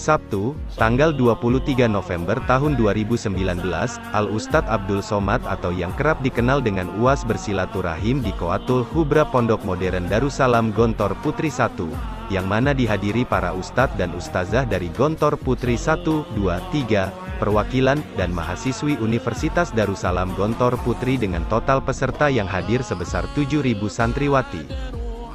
Sabtu, tanggal 23 November tahun 2019, Al-Ustadz Abdul Somad atau yang kerap dikenal dengan UAS bersilaturahim di Qoatul Hubra Pondok Modern Darussalam Gontor Putri 1, yang mana dihadiri para ustadz dan ustazah dari Gontor Putri 1, 2, 3, perwakilan, dan mahasiswi Universitas Darussalam Gontor Putri dengan total peserta yang hadir sebesar 7.000 santriwati.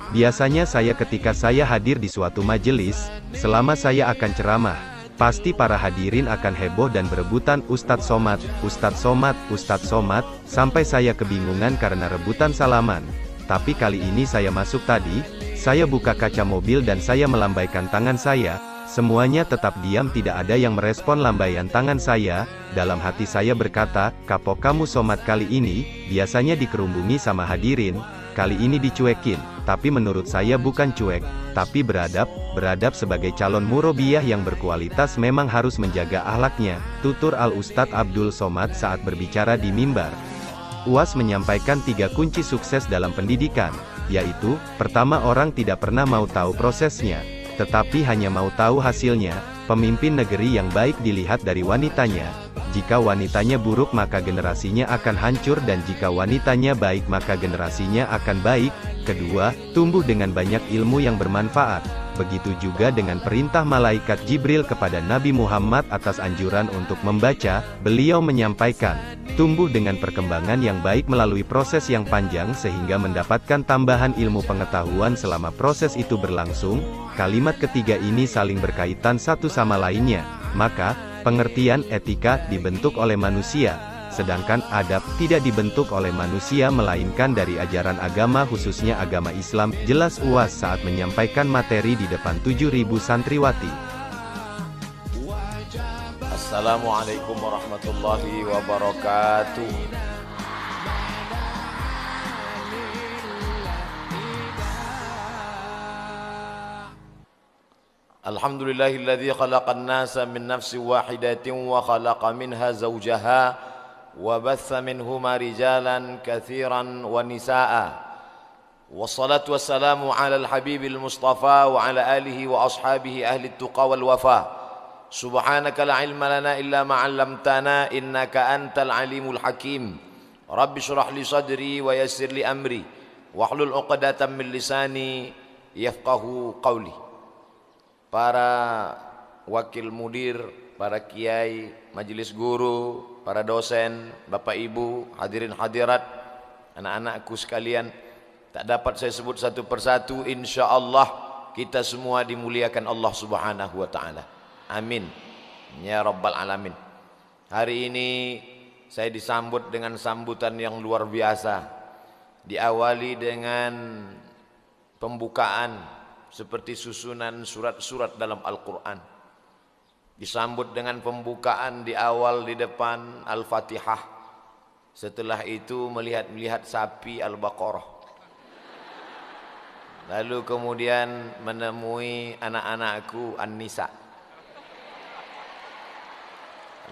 Biasanya ketika saya hadir di suatu majelis, selama saya akan ceramah, pasti para hadirin akan heboh dan berebutan Ustadz Somad, Ustadz Somad, Ustadz Somad, sampai saya kebingungan karena rebutan salaman. Tapi kali ini saya masuk tadi, saya buka kaca mobil dan saya melambaikan tangan saya, semuanya tetap diam, tidak ada yang merespon lambaian tangan saya. Dalam hati saya berkata, kapok kamu Somad kali ini, biasanya dikerubungi sama hadirin, kali ini dicuekin. Tapi menurut saya bukan cuek, tapi beradab sebagai calon murabiyah yang berkualitas memang harus menjaga akhlaknya, tutur Al-Ustadz Abdul Somad saat berbicara di mimbar. UAS menyampaikan 3 kunci sukses dalam pendidikan, yaitu, pertama, orang tidak pernah mau tahu prosesnya, tetapi hanya mau tahu hasilnya. Pemimpin negeri yang baik dilihat dari wanitanya. Jika wanitanya buruk maka generasinya akan hancur, dan jika wanitanya baik maka generasinya akan baik. Kedua, tumbuh dengan banyak ilmu yang bermanfaat. Begitu juga dengan perintah malaikat Jibril kepada Nabi Muhammad atas anjuran untuk membaca, beliau menyampaikan, tumbuh dengan perkembangan yang baik melalui proses yang panjang sehingga mendapatkan tambahan ilmu pengetahuan selama proses itu berlangsung. Kalimat ketiga ini saling berkaitan satu sama lainnya. Maka, pengertian etika dibentuk oleh manusia, sedangkan adab tidak dibentuk oleh manusia melainkan dari ajaran agama, khususnya agama Islam, jelas UAS saat menyampaikan materi di depan 7.000 santriwati. Assalamualaikum warahmatullahi wabarakatuh. Alhamdulillahilladzi khalaqan nasa min nafsin wahidatin wa khalaqa minha zawjaha wa batha minhuma rijalan katsiran wa nisaa. Wassalatu wassalamu ala al-habibil mustafa wa ala alihi wa ashabihi ahli at-tuqa wal wafa. Subhanaka la ilma lana illa ma 'allamtana innaka antal alimul hakim. Rabbi shrah li sadri wa yassir li amri wahlul 'uqdatam min lisani yafqahu qawli. Para wakil mudir, para kiai, majelis guru, para dosen, bapak ibu, hadirin hadirat, anak-anakku sekalian, tak dapat saya sebut satu persatu. Insya Allah kita semua dimuliakan Allah Subhanahu wa ta'ala. Amin ya rabbal alamin. Hari ini saya disambut dengan sambutan yang luar biasa. Diawali dengan pembukaan seperti susunan surat-surat dalam Al-Quran. Disambut dengan pembukaan di awal di depan Al-Fatihah. Setelah itu melihat sapi Al-Baqarah. Lalu kemudian menemui anak-anakku An-Nisa.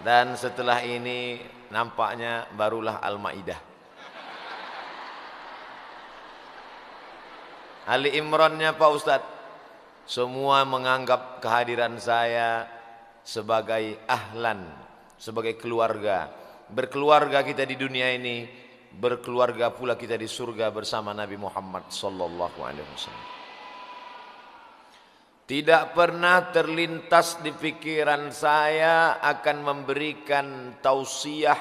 Dan setelah ini nampaknya barulah Al-Maidah. Ali Imrannya Pak Ustadz. Semua menganggap kehadiran saya sebagai ahlan, sebagai keluarga. Berkeluarga kita di dunia ini, berkeluarga pula kita di surga bersama Nabi Muhammad sallallahu alaihi wasallam. Tidak pernah terlintas di pikiran saya akan memberikan tausiah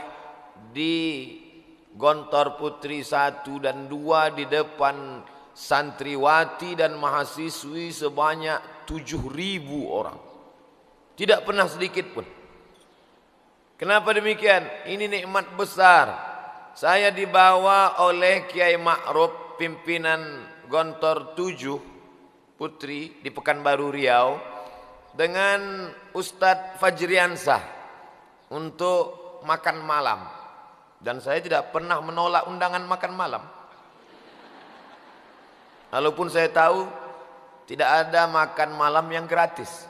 di Gontor Putri 1 dan 2 di depan santriwati dan mahasiswi sebanyak 7.000 orang. Tidak pernah sedikit pun. Kenapa demikian? Ini nikmat besar. Saya dibawa oleh Kiai Ma'ruf, pimpinan Gontor 7 Putri di Pekanbaru Riau, dengan Ustadz Fajriansah untuk makan malam. Dan saya tidak pernah menolak undangan makan malam. Walaupun saya tahu tidak ada makan malam yang gratis.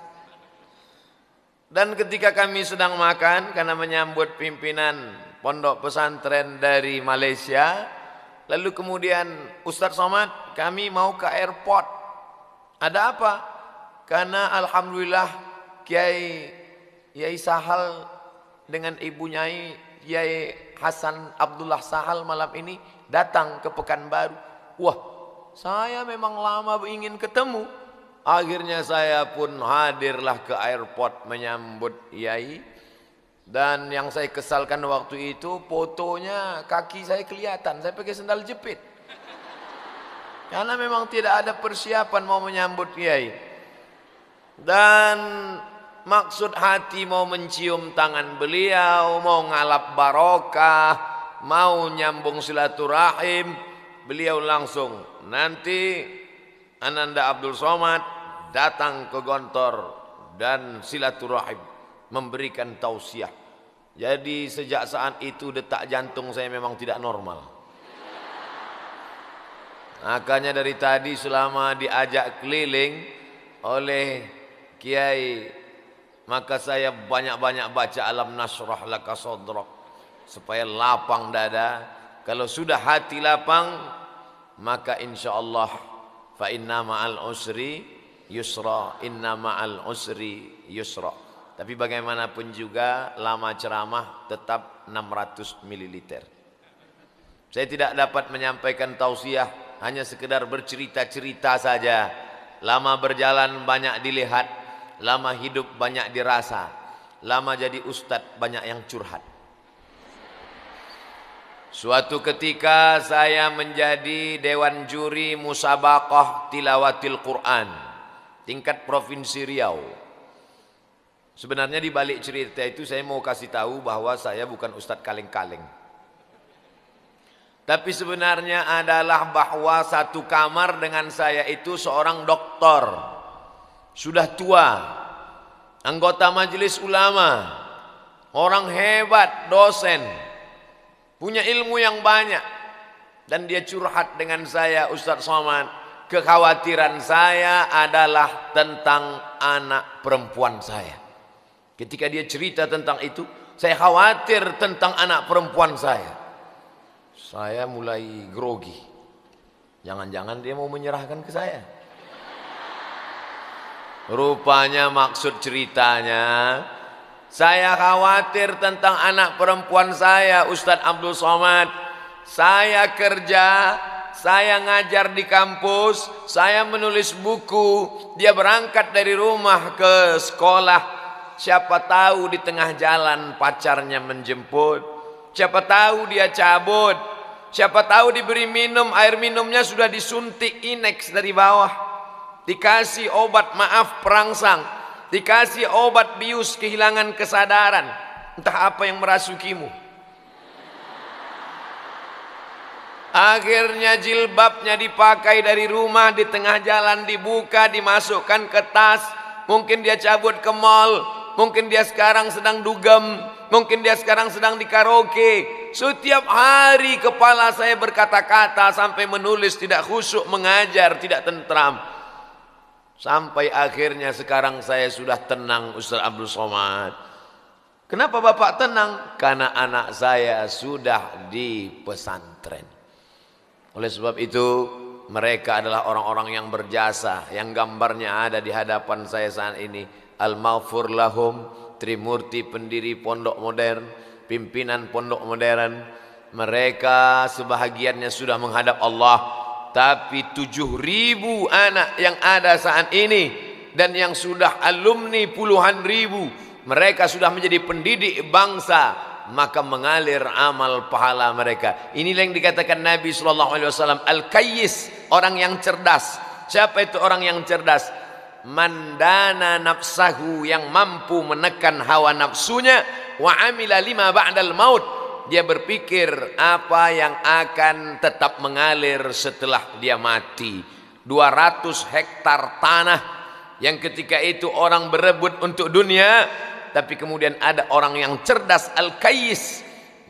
Dan ketika kami sedang makan, karena menyambut pimpinan pondok pesantren dari Malaysia, lalu kemudian Ustadz Somad, kami mau ke airport. Ada apa? Karena alhamdulillah Kiai Sahal dengan Ibu Nyai Kiai Hasan Abdullah Sahal malam ini datang ke Pekanbaru. Wah, saya memang lama ingin ketemu. Akhirnya saya pun hadirlah ke airport menyambut Kiai. Dan yang saya kesalkan waktu itu, fotonya kaki saya kelihatan, saya pakai sendal jepit. Karena memang tidak ada persiapan mau menyambut Kiai. Dan maksud hati mau mencium tangan beliau, mau ngalap barokah, mau nyambung silaturahim. Beliau langsung, nanti Ananda Abdul Somad datang ke Gontor dan silaturahim, memberikan tausiah. Jadi sejak saat itu detak jantung saya memang tidak normal. Makanya dari tadi selama diajak keliling oleh Kiai, maka saya banyak-banyak baca alam nasrah laka sadrak supaya lapang dada. Kalau sudah hati lapang, maka insyaallah fa inna ma'al usri yusra, inna ma'al usri yusra. Tapi bagaimanapun juga lama ceramah tetap 600 ml. Saya tidak dapat menyampaikan tausiah, hanya sekedar bercerita-cerita saja. Lama berjalan banyak dilihat, lama hidup banyak dirasa, lama jadi ustadz banyak yang curhat. Suatu ketika saya menjadi dewan juri musabaqah tilawatil Quran tingkat provinsi Riau. Sebenarnya di balik cerita itu saya mau kasih tahu bahwa saya bukan ustadz kaleng-kaleng. Tapi sebenarnya adalah bahwa satu kamar dengan saya itu seorang doktor, sudah tua, anggota majelis ulama, orang hebat, dosen, punya ilmu yang banyak. Dan dia curhat dengan saya, Ustadz Somad, kekhawatiran saya adalah tentang anak perempuan saya. Ketika dia cerita tentang itu, saya khawatir tentang anak perempuan saya. Saya mulai grogi. Jangan-jangan dia mau menyerahkan ke saya. Rupanya maksud ceritanya, saya khawatir tentang anak perempuan saya, Ustadz Abdul Somad. Saya kerja, saya ngajar di kampus, saya menulis buku. Dia berangkat dari rumah ke sekolah. Siapa tahu di tengah jalan pacarnya menjemput. Siapa tahu dia cabut. Siapa tahu diberi minum, air minumnya sudah disuntik Inex dari bawah. Dikasih obat maaf perangsang. Dikasih obat bius kehilangan kesadaran. Entah apa yang merasukimu. Akhirnya jilbabnya dipakai dari rumah, di tengah jalan dibuka, dimasukkan ke tas. Mungkin dia cabut ke mall. Mungkin dia sekarang sedang dugem. Mungkin dia sekarang sedang di karaoke. Setiap hari kepala saya berkata-kata sampai menulis tidak khusyuk, mengajar tidak tentram. Sampai akhirnya sekarang saya sudah tenang, Ustaz Abdul Somad. Kenapa Bapak tenang? Karena anak saya sudah di pesantren. Oleh sebab itu mereka adalah orang-orang yang berjasa, yang gambarnya ada di hadapan saya saat ini. Al-Maghfur Lahum, Trimurti pendiri pondok modern, pimpinan pondok modern. Mereka sebahagiannya sudah menghadap Allah. Tapi 7.000 anak yang ada saat ini dan yang sudah alumni puluhan ribu, mereka sudah menjadi pendidik bangsa, maka mengalir amal pahala mereka. Inilah yang dikatakan Nabi SAW, Al-Kayyis, orang yang cerdas. Siapa itu orang yang cerdas? Mandana nafsahu, yang mampu menekan hawa nafsunya, wa amila lima ba'dal maut, dia berpikir apa yang akan tetap mengalir setelah dia mati. 200 hektar tanah yang ketika itu orang berebut untuk dunia, tapi kemudian ada orang yang cerdas, Al-Kayyis,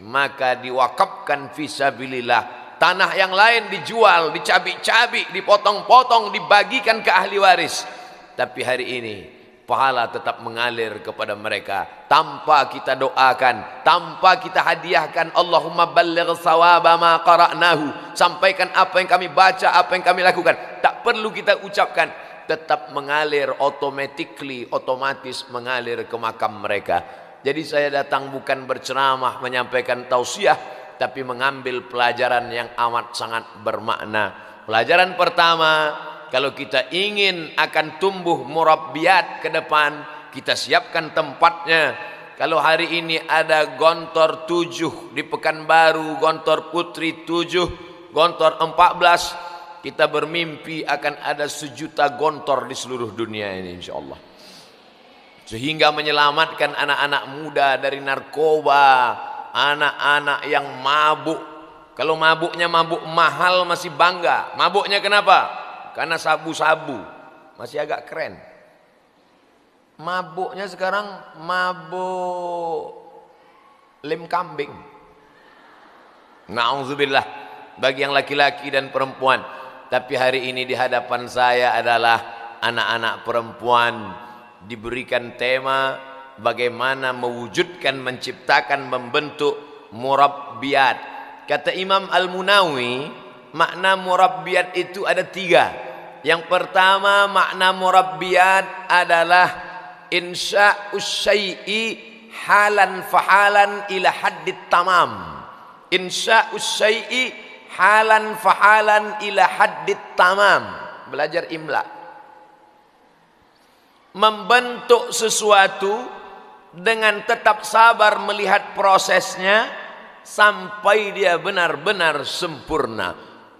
maka diwakafkan fisabilillah. Tanah yang lain dijual, dicabik-cabik, dipotong-potong, dibagikan ke ahli waris. Tapi hari ini pahala tetap mengalir kepada mereka tanpa kita doakan, tanpa kita hadiahkan. Allahumma balligh sawaba ma qara'nahu, sampaikan apa yang kami baca, apa yang kami lakukan. Tak perlu kita ucapkan. tetap mengalir otomatis mengalir ke makam mereka. Jadi saya datang bukan berceramah menyampaikan tausiah, tapi mengambil pelajaran yang amat sangat bermakna. Pelajaran pertama, kalau kita ingin akan tumbuh murabbiyat ke depan, kita siapkan tempatnya. Kalau hari ini ada Gontor 7 di Pekanbaru, Gontor Putri 7, Gontor 14, kita bermimpi akan ada 1 juta gontor di seluruh dunia ini insyaallah. Sehingga menyelamatkan anak-anak muda dari narkoba, anak-anak yang mabuk. Kalau mabuknya mabuk mahal masih bangga. Mabuknya kenapa? Karena sabu-sabu. Masih agak keren. Mabuknya sekarang mabuk lem kambing. Na'udzubillah. Bagi yang laki-laki dan perempuan. Tapi hari ini di hadapan saya adalah anak-anak perempuan, diberikan tema bagaimana mewujudkan, menciptakan, membentuk murabbiyat. Kata Imam Al-Munawi, makna murabbiyat itu ada 3. Yang pertama, makna murabbiyat adalah insya'us syai'i halan fahalan ila haddit tamam. Insya'us syai'i halan fahalan ila haddit tamam. Belajar imla. Membentuk sesuatu dengan tetap sabar melihat prosesnya sampai dia benar-benar sempurna.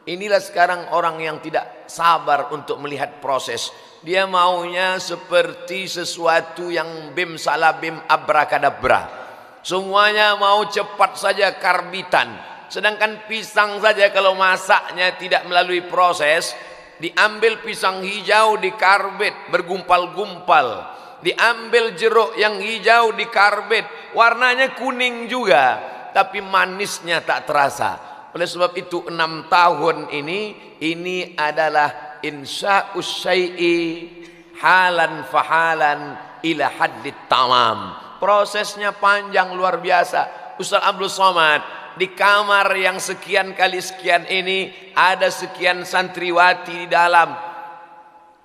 Inilah sekarang orang yang tidak sabar untuk melihat proses. Dia maunya seperti sesuatu yang bim salah bim abrakadabra. Semuanya mau cepat saja karbitan. Sedangkan pisang saja kalau masaknya tidak melalui proses, diambil pisang hijau dikarbit bergumpal-gumpal, diambil jeruk yang hijau dikarbit, warnanya kuning juga, tapi manisnya tak terasa. Oleh sebab itu 6 tahun ini adalah insya'us syai'i halan fahalan ila haddit tamam. Prosesnya panjang luar biasa. Ustaz Abdul Somad di kamar yang sekian kali sekian ini ada sekian santriwati di dalam.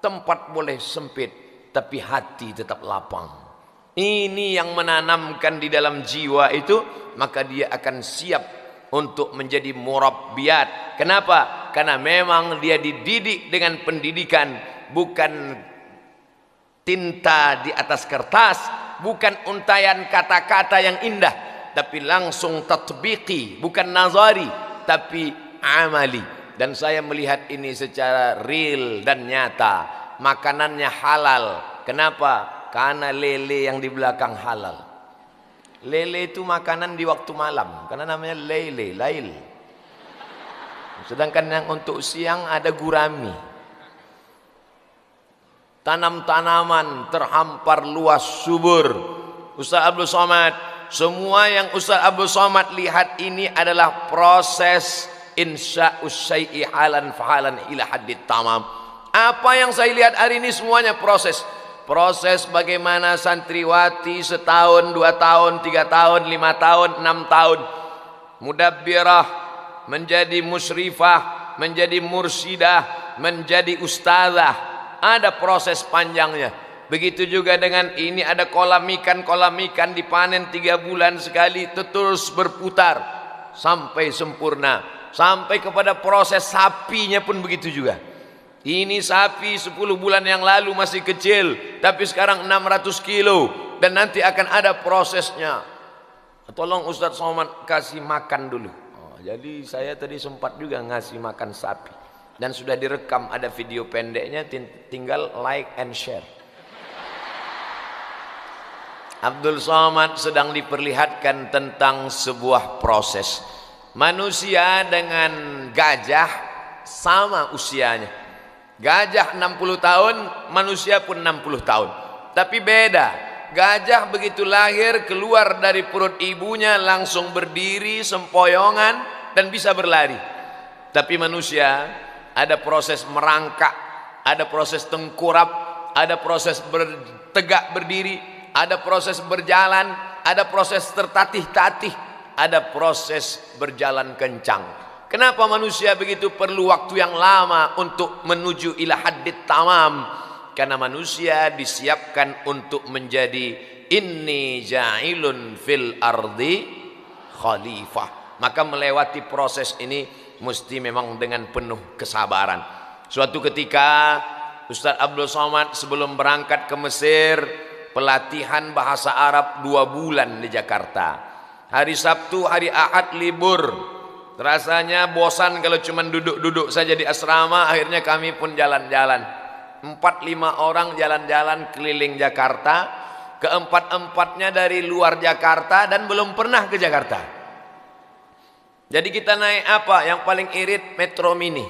Tempat boleh sempit, tapi hati tetap lapang. Ini yang menanamkan di dalam jiwa itu, maka dia akan siap untuk menjadi murabbiyat. Kenapa? Karena memang dia dididik dengan pendidikan, bukan tinta di atas kertas, bukan untayan kata-kata yang indah, tapi langsung tatbiqi, bukan nazari, tapi amali. Dan saya melihat ini secara real dan nyata. Makanannya halal. Kenapa? Karena lele yang di belakang halal. Lele itu makanan di waktu malam, karena namanya lele, lail. Sedangkan yang untuk siang ada gurami. Tanam-tanaman terhampar luas subur. Ustaz Abdul Somad, semua yang Ustaz Abdul Somad lihat ini adalah proses insya'us syai'i halan fahalan ila haddit tamam. Apa yang saya lihat hari ini semuanya proses. Proses bagaimana santriwati setahun, 2 tahun, 3 tahun, 5 tahun, 6 tahun mudabbirah, menjadi musyrifah, menjadi mursidah, menjadi ustazah. Ada proses panjangnya. Begitu juga dengan ini, ada kolam ikan dipanen 3 bulan sekali, terus berputar sampai sempurna. Sampai kepada proses sapinya pun begitu juga. Ini sapi 10 bulan yang lalu masih kecil, tapi sekarang 600 kilo. Dan nanti akan ada prosesnya. Tolong Ustaz Somad kasih makan dulu. Jadi saya tadi sempat juga ngasih makan sapi. Dan sudah direkam, ada video pendeknya, tinggal like and share. Abdul Somad sedang diperlihatkan tentang sebuah proses. Manusia dengan gajah sama usianya. Gajah 60 tahun, manusia pun 60 tahun. Tapi beda. Gajah begitu lahir, keluar dari perut ibunya langsung berdiri sempoyongan dan bisa berlari. Tapi manusia ada proses merangkak, ada proses tengkurap, ada proses tegak berdiri, ada proses berjalan, ada proses tertatih-tatih, ada proses berjalan kencang. Kenapa manusia begitu perlu waktu yang lama untuk menuju ila haddit tamam? Karena manusia disiapkan untuk menjadi inni ja'ilun fil ardi khalifah. Maka melewati proses ini mesti memang dengan penuh kesabaran. Suatu ketika Ustaz Abdul Somad sebelum berangkat ke Mesir, pelatihan bahasa Arab 2 bulan di Jakarta. Hari Sabtu, hari Ahad libur. Rasanya bosan kalau cuma duduk-duduk saja di asrama. Akhirnya kami pun jalan-jalan. 4-5 orang jalan-jalan keliling Jakarta. Keempat-empatnya dari luar Jakarta dan belum pernah ke Jakarta. Jadi kita naik apa? Yang paling irit Metro Mini.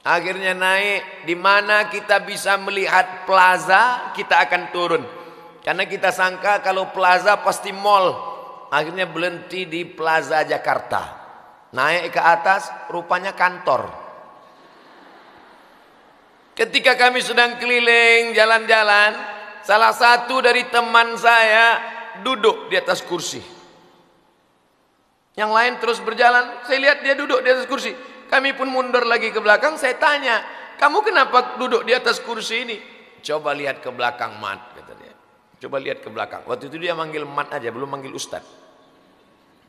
Akhirnya naik di mana kita bisa melihat plaza, kita akan turun. Karena kita sangka kalau plaza pasti mall. Akhirnya berhenti di Plaza Jakarta. Naik ke atas, rupanya kantor. Ketika kami sedang keliling jalan-jalan, salah satu dari teman saya duduk di atas kursi. Yang lain terus berjalan, saya lihat dia duduk di atas kursi. Kami pun mundur lagi ke belakang, saya tanya, kamu kenapa duduk di atas kursi ini? Coba lihat ke belakang, Mat, kata dia. Coba lihat ke belakang. Waktu itu dia manggil Mat aja, belum manggil Ustaz.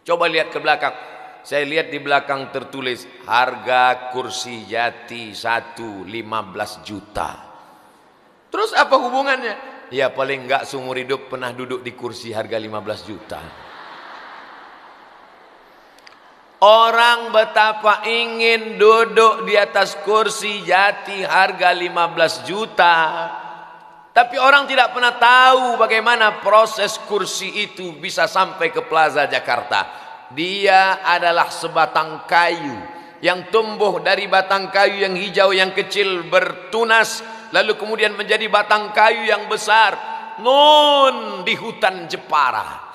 Coba lihat ke belakang. Saya lihat di belakang tertulis harga kursi Jati 15 juta. Terus apa hubungannya? Ya paling enggak seumur hidup pernah duduk di kursi harga 15 juta. Orang betapa ingin duduk di atas kursi Jati harga 15 juta. Tapi orang tidak pernah tahu bagaimana proses kursi itu bisa sampai ke Plaza Jakarta. Dia adalah sebatang kayu yang tumbuh dari batang kayu yang hijau yang kecil bertunas, lalu kemudian menjadi batang kayu yang besar nun di hutan Jepara.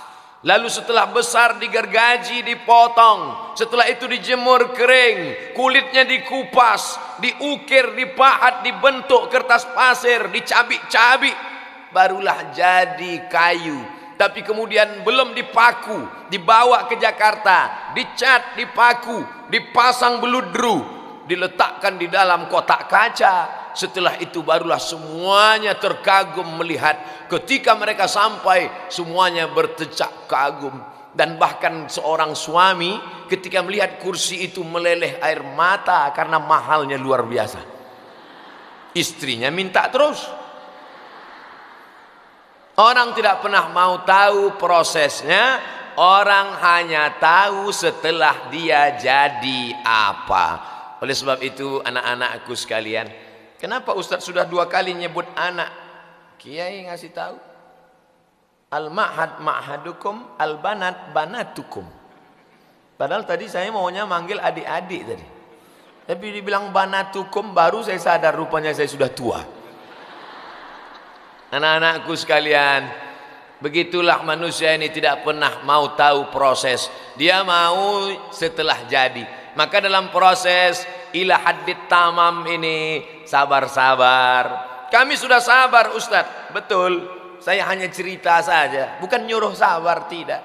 Lalu setelah besar digergaji, dipotong, setelah itu dijemur kering, kulitnya dikupas, diukir, dipahat, dibentuk kertas pasir, dicabik-cabik, barulah jadi kayu. Tapi kemudian belum dipaku, dibawa ke Jakarta, dicat, dipaku, dipasang beludru, diletakkan di dalam kotak kaca. Setelah itu barulah semuanya terkagum melihat. Ketika mereka sampai, semuanya bertecak kagum. Dan bahkan seorang suami ketika melihat kursi itu meleleh air mata karena mahalnya luar biasa. Istrinya minta terus. Orang tidak pernah mau tahu prosesnya, orang hanya tahu setelah dia jadi apa. Oleh sebab itu anak-anakku sekalian, kenapa Ustaz sudah 2 kali nyebut anak? Kiai ngasih tahu. Al-ma'had ma'hadukum, al-banat banatukum. Padahal tadi saya maunya manggil adik-adik tadi. Tapi dibilang banatukum, baru saya sadar rupanya saya sudah tua. Anak-anakku sekalian, begitulah manusia ini tidak pernah mau tahu proses. Dia mau setelah jadi. Maka dalam proses ila haddit tamam ini sabar-sabar. Kami sudah sabar Ustadz, betul. Saya hanya cerita saja, bukan nyuruh sabar, tidak.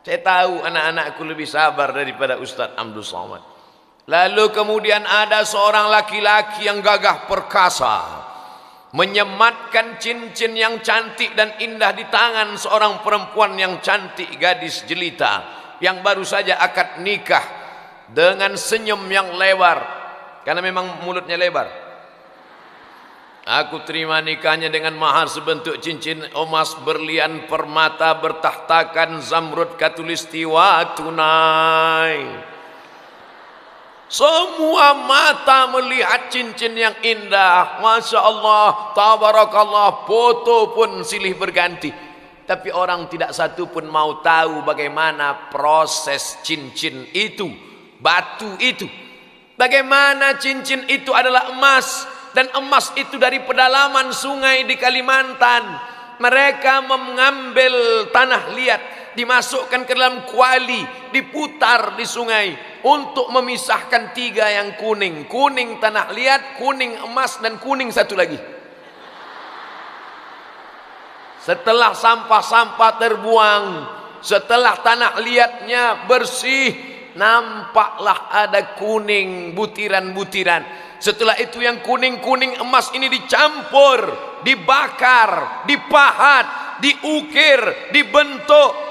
Saya tahu anak-anakku lebih sabar daripada Ustadz Abdul Somad. Lalu kemudian ada seorang laki-laki yang gagah perkasa, menyematkan cincin yang cantik dan indah di tangan seorang perempuan yang cantik, gadis jelita yang baru saja akad nikah, dengan senyum yang lebar karena memang mulutnya lebar. Aku terima nikahnya dengan mahar sebentuk cincin emas berlian permata bertahtakan zamrud katulistiwa tunai. Semua mata melihat cincin yang indah, Masya Allah, tabarakallah, foto pun silih berganti. Tapi orang tidak satu pun mau tahu bagaimana proses cincin itu, batu itu. Bagaimana cincin itu adalah emas, dan emas itu dari pedalaman sungai di Kalimantan. Mereka mengambil tanah liat, dimasukkan ke dalam kuali, diputar di sungai untuk memisahkan 3 yang kuning. Kuning tanah liat, kuning emas, dan kuning satu lagi. Setelah sampah-sampah terbuang, setelah tanah liatnya bersih, nampaklah ada kuning butiran-butiran. Setelah itu yang kuning-kuning emas ini dicampur, dibakar, dipahat, diukir, dibentuk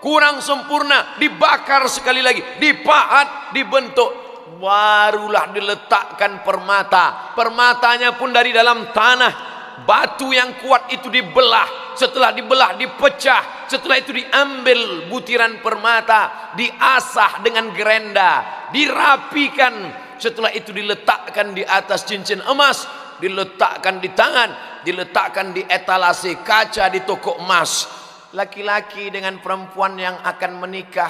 kurang sempurna, dibakar sekali lagi, dipahat, dibentuk, barulah diletakkan permata. Permatanya pun dari dalam tanah. Batu yang kuat itu dibelah, setelah dibelah dipecah, setelah itu diambil butiran permata, diasah dengan gerenda, dirapikan, setelah itu diletakkan di atas cincin emas, diletakkan di tangan, diletakkan di etalase kaca di toko emas. Laki-laki dengan perempuan yang akan menikah,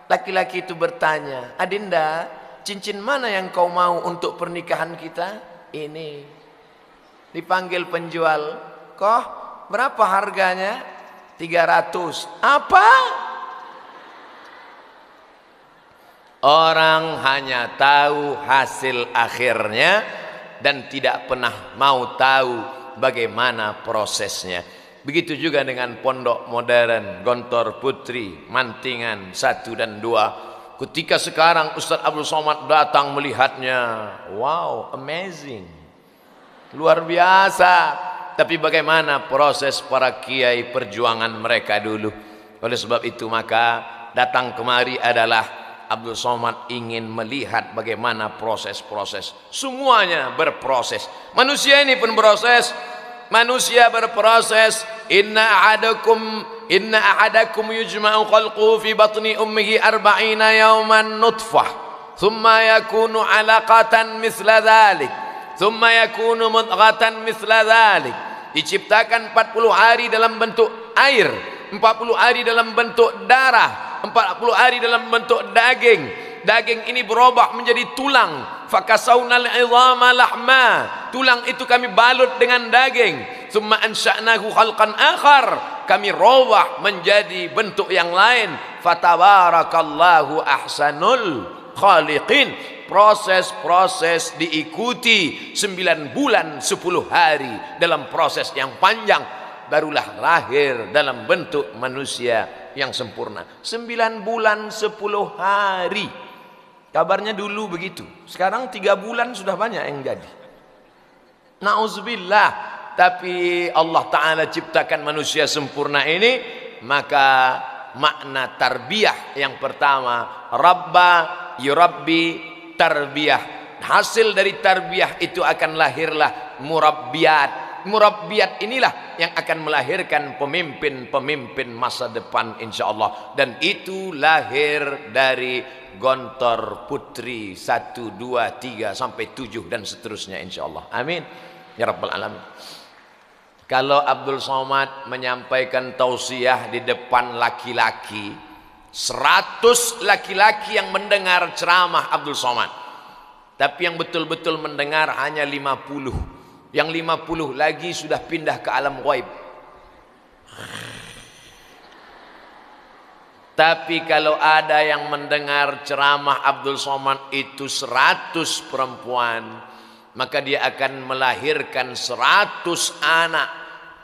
laki-laki itu bertanya, "Adinda, cincin mana yang kau mau untuk pernikahan kita?" "Ini." Dipanggil penjual, "Kok berapa harganya?" 300. "Apa?" Orang hanya tahu hasil akhirnya dan tidak pernah mau tahu bagaimana prosesnya. Begitu juga dengan pondok modern Gontor Putri Mantingan 1 dan 2. Ketika sekarang Ustaz Abdul Somad datang melihatnya, wow, amazing, luar biasa. Tapi bagaimana proses para kiai perjuangan mereka dulu. Oleh sebab itu maka datang kemari adalah Abdul Somad ingin melihat bagaimana proses-proses. Semuanya berproses. Manusia ini pun proses. Manusia berproses. Inna ahadakum yujma'u khalquhu fi batni ummihi 40 yawman nutfah, thumma yakunu 'alaqatan mithla dhalik, thumma yakunu mudghatan mithla dhalik. Diciptakan 40 hari dalam bentuk air, 40 hari dalam bentuk darah, 40 hari dalam bentuk daging. Daging ini berubah menjadi tulang. Fakasawnal 'idhama lahma. Tulang itu kami balut dengan daging. Tsumma ansha'nahu khalqan akhar. Kami robah menjadi bentuk yang lain. Fatabarakallahu ahsanul khaliqin. Proses-proses diikuti 9 bulan 10 hari dalam proses yang panjang, barulah lahir dalam bentuk manusia yang sempurna. 9 bulan 10 hari. Kabarnya dulu begitu. Sekarang 3 bulan sudah banyak yang jadi. Na'udzubillah. Tapi Allah Ta'ala ciptakan manusia sempurna ini, maka makna tarbiyah yang pertama, Rabba yurabbi tarbiyah. Hasil dari tarbiyah itu akan lahirlah murabbiyat. Murabbiyat inilah yang akan melahirkan pemimpin-pemimpin masa depan insyaallah. Dan itu lahir dari Gontor Putri 1, 2, 3 sampai 7 dan seterusnya insyaallah. Amin ya rabbal alamin. Kalau Abdul Somad menyampaikan tausiah di depan laki-laki, 100 laki-laki yang mendengar ceramah Abdul Somad, tapi yang betul-betul mendengar hanya 50. Yang 50 lagi sudah pindah ke alam ghaib. Tapi kalau ada yang mendengar ceramah Abdul Somad itu 100 perempuan, maka dia akan melahirkan 100 anak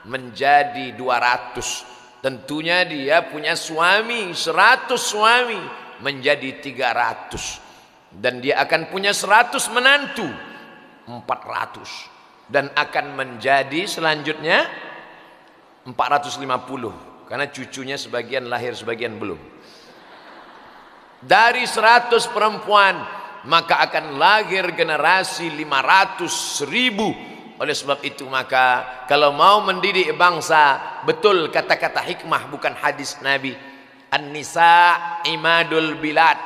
menjadi 200. Tentunya dia punya suami, 100 suami menjadi 300. Dan dia akan punya 100 menantu, 400. Dan akan menjadi selanjutnya 450. Karena cucunya sebagian lahir, sebagian belum. Dari 100 perempuan, maka akan lahir generasi 500, 1000. Oleh sebab itu maka kalau mau mendidik bangsa, betul kata-kata hikmah bukan hadis Nabi. An-nisa imadul bilad.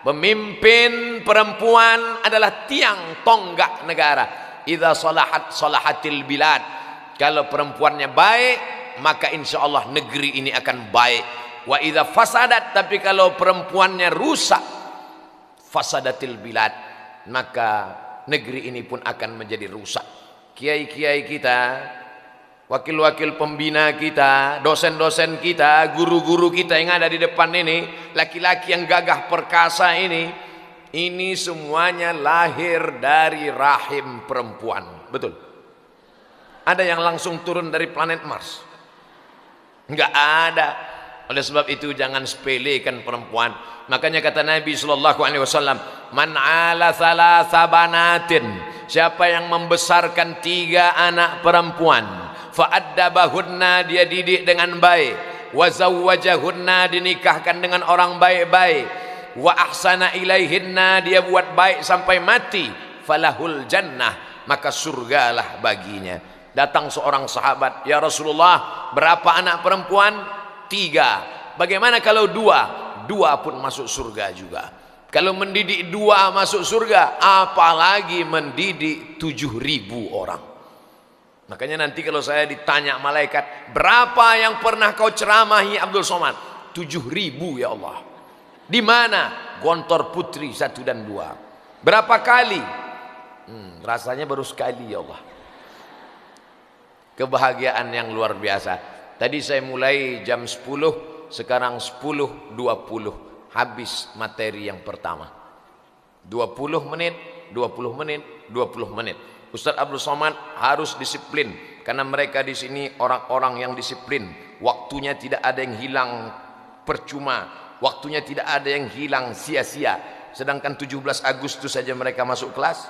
Pemimpin perempuan adalah tiang tonggak negara. Idza salahat salahatil bilad. Kalau perempuannya baik, maka insya Allah negeri ini akan baik. Wa idza fasadat, tapi kalau perempuannya rusak, fasadatil bilad, maka negeri ini pun akan menjadi rusak. Kiai-kiai kita, wakil-wakil pembina kita, dosen-dosen kita, guru-guru kita yang ada di depan ini, laki-laki yang gagah perkasa ini semuanya lahir dari rahim perempuan. Betul? Ada yang langsung turun dari planet Mars? Enggak ada. Oleh sebab itu jangan sepelekan perempuan. Makanya kata Nabi sallallahu alaihi wasallam, "Man 'ala thalatha banatin Siapa yang membesarkan 3 anak perempuan, fa'addabahunna, dia didik dengan baik, wa zawwajahunna, dinikahkan dengan orang baik-baik, wa ahsana ilaihinna, dia buat baik sampai mati, falahul jannah, maka surgalah baginya. Datang seorang sahabat, ya Rasulullah, berapa anak perempuan? 3. Bagaimana kalau 2? 2 pun masuk surga juga. Kalau mendidik 2 masuk surga, apalagi mendidik 7.000 orang. Makanya nanti kalau saya ditanya malaikat, berapa yang pernah kau ceramahi Abdul Somad? 7.000 ya Allah. Di mana? Gontor Putri 1 dan 2. Berapa kali? Rasanya baru sekali ya Allah. Kebahagiaan yang luar biasa. Tadi saya mulai jam 10, sekarang 10.20. Habis materi yang pertama. 20 menit, 20 menit, 20 menit. Ustaz Abdul Somad harus disiplin, karena mereka di sini orang-orang yang disiplin. Waktunya tidak ada yang hilang percuma, waktunya tidak ada yang hilang sia-sia. Sedangkan 17 Agustus saja mereka masuk kelas.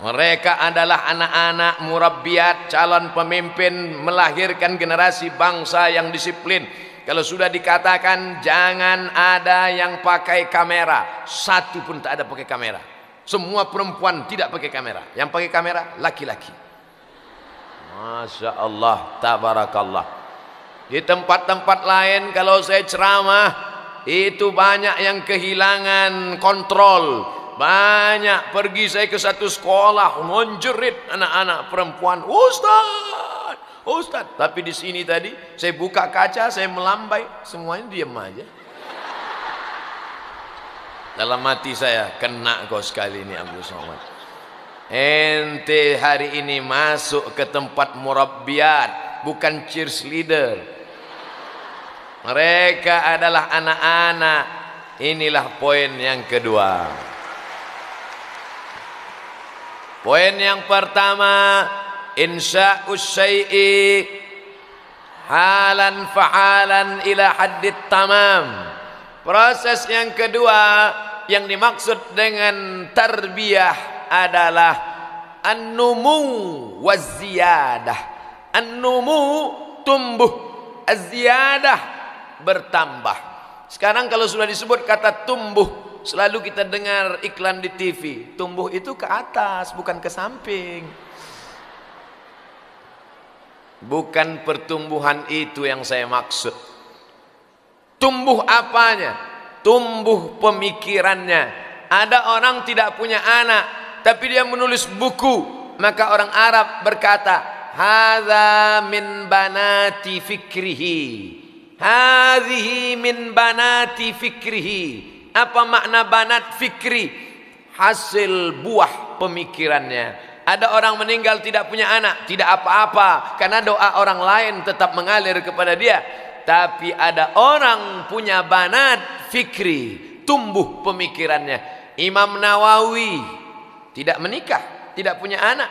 Mereka adalah anak-anak murabbiat, calon pemimpin, melahirkan generasi bangsa yang disiplin. Kalau sudah dikatakan jangan ada yang pakai kamera, 1 pun tak ada pakai kamera. Semua perempuan tidak pakai kamera. Yang pakai kamera laki-laki. Masya Allah, tabarakallah. Di tempat-tempat lain kalau saya ceramah, itu banyak yang kehilangan kontrol. Banyak, pergi saya ke satu sekolah, menjerit anak-anak perempuan, Ustaz, tapi di sini tadi saya buka kaca, saya melambai, semuanya diam aja. Dalam hati saya, kena kau sekali ini Abdul Somad. Ente hari ini masuk ke tempat murabbiat, bukan cheerleader. Mereka adalah anak-anak. Inilah poin yang kedua. Poin yang pertama, insya'us syai'i halan fahalan ila haddit tamam. Proses yang kedua yang dimaksud dengan tarbiyah adalah an-numu waz-ziyadah. An-numu tumbuh, az-ziyadah bertambah. Sekarang kalau sudah disebut kata tumbuh, selalu kita dengar iklan di TV. Tumbuh itu ke atas, bukan ke samping. Bukan pertumbuhan itu yang saya maksud. Tumbuh apanya? Tumbuh pemikirannya. Ada orang tidak punya anak, tapi dia menulis buku. Maka orang Arab berkata, hadza min banati fikrihi. Hadhihi min banati fikrihi. Apa makna banat fikri? Hasil buah pemikirannya. Ada orang meninggal tidak punya anak, tidak apa-apa, karena doa orang lain tetap mengalir kepada dia. Tapi ada orang punya banat fikri, tumbuh pemikirannya. Imam Nawawi tidak menikah, tidak punya anak.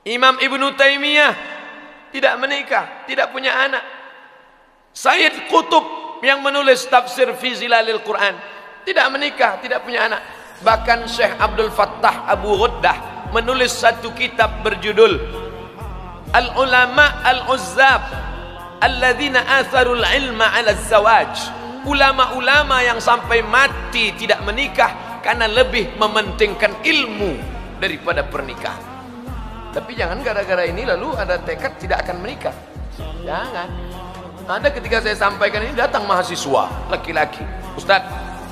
Imam Ibnu Taimiyah tidak menikah, tidak punya anak. Sayyid Qutb yang menulis tafsir fi zilalil Quran tidak menikah, tidak punya anak. Bahkan Syekh Abdul Fattah Abu Ghuddah menulis satu kitab berjudul Al-Ulama Al-Uzzab Alladzina atharul ilma ala zawaj. Ulama-ulama yang sampai mati tidak menikah karena lebih mementingkan ilmu daripada pernikahan. Tapi jangan gara-gara ini lalu ada tekad tidak akan menikah. Jangan. Ada ketika saya sampaikan ini datang mahasiswa laki-laki, Ustaz,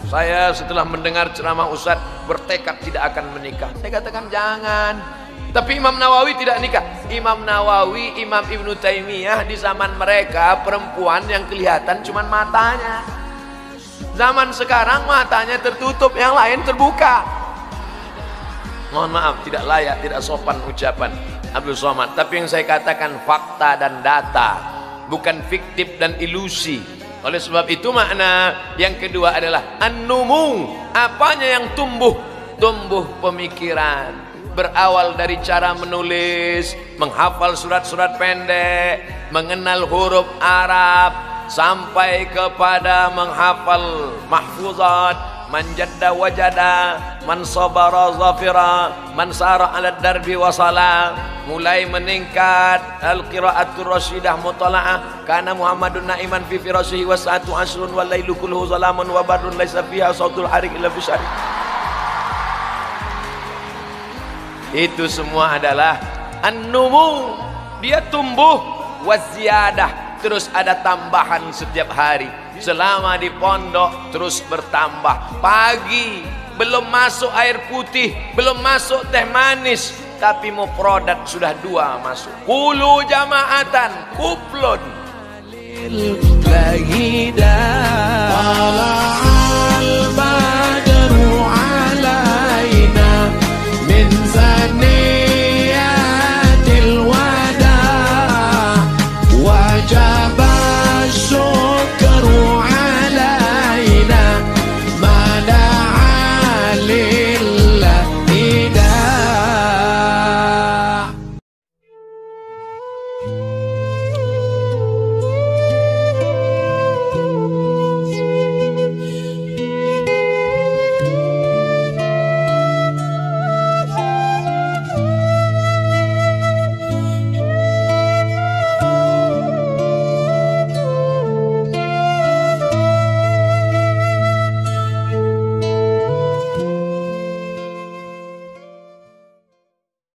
saya setelah mendengar ceramah Ustaz bertekad tidak akan menikah. Saya katakan jangan. Tapi Imam Nawawi tidak nikah. Imam Nawawi, Imam Ibnu Taimiyah di zaman mereka perempuan yang kelihatan cuman matanya. Zaman sekarang matanya tertutup, yang lain terbuka. Mohon maaf, tidak layak, tidak sopan ucapan Abdul Somad. Tapi yang saya katakan fakta dan data, bukan fiktif dan ilusi. Oleh sebab itu makna yang kedua adalah an-numu. Apanya yang tumbuh? Tumbuh pemikiran. Berawal dari cara menulis, menghafal surat-surat pendek, mengenal huruf Arab, sampai kepada menghafal mahfuzat, man jadda wajada, man sabara zafira, man sara ala darbi wasala. Mulai meningkat al-qiraatul rasyidah mutala'ah, kana Muhammadun na'iman fi firasyihi wa sa'atu asrun wal lailu kulluhu zalamun wa badrun laisa fiha sautul harik illa fi syari. Itu semua adalah an-numu, dia tumbuh, waziyadah, terus ada tambahan setiap hari. Selama di pondok terus bertambah. Pagi belum masuk air putih, belum masuk teh manis, tapi mufradat sudah 2 masuk. Kulu jama'atan, kuplun.